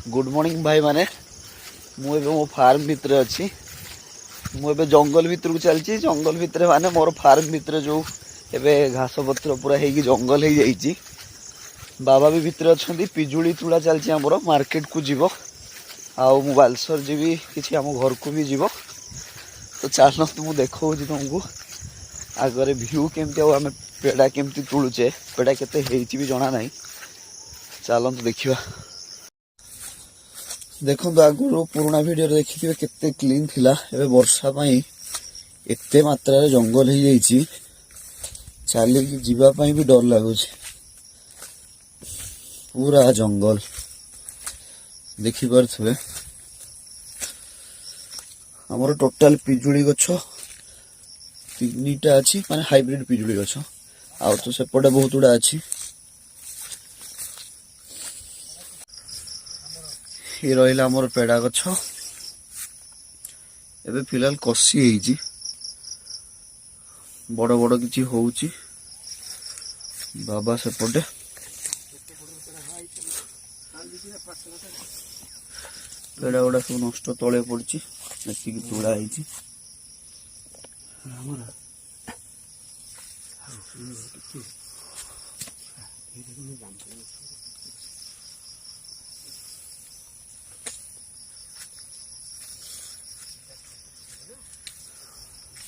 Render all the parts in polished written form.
good morning भाई माने मुझे मो फार्म भितर अच्छी मुझे जंगल भितर को चलती जंगल भितर माने मोर फार्म भितर जो एबे घास पत्र पूरा है जंगल हो जाइए बाबा भी भितर अच्छा पिजुली तुड़ा चलती आमर मार्केट को जीव आउ मु बालेश्वर जी किसी आम घर को भी जीव तो चल तुम देखा तुमको आगे भ्यू केमती आम पेड़ा केमती तुलुचे पेड़ा केते भी जना ना चलतु देखा देखो आगु पुराना वीडियो देखिए केते क्लीन थिला एबे वर्षा पाई एते मात्रा रे जंगल हो जाइए चली जीवा पाई भी डर लगुच पूरा जंगल देखि पारे आमर टोटाल पिजुली गछ 3टा अच्छी माने हाइब्रिड पिजुली गछ आ तो सेपटे बहुत गुड़ा अच्छी ये रहा आमर पेड़ा गछ एबे फिलहाल कसी बड़ बड़ किछि होउची बाबा सेपटे पेड़ा गुड़ा सब नष्ट तले पड़ी एति तुड़ा है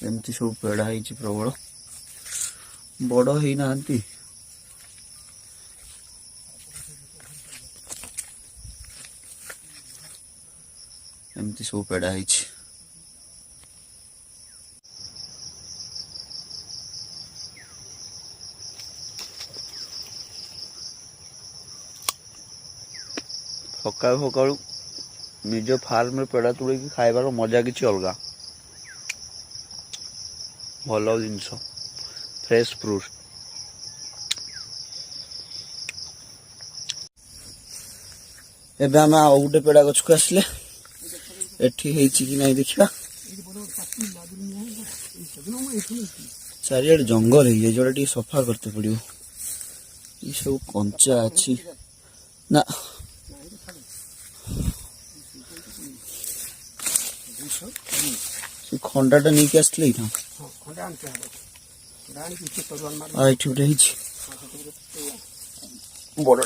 एमती सब पेड़ा है प्रबल बड़ ही ना एमती सब पेड़ा है सका सका निज फार्म पेड़ा तुड़ी खाइबार मजा किसी अलग भल जिनस फ्रेश फ्रूट एबे आम आउ गोटे पेड़ा गछ को आसले एठी हेची कि नहीं देखा चारियाडे जंगल है जोड़ा टी सफा करते पड़ो ये सब कंचा अच्छी ना खंडाटा नहीं के आसले था गोटे बड़टा बड़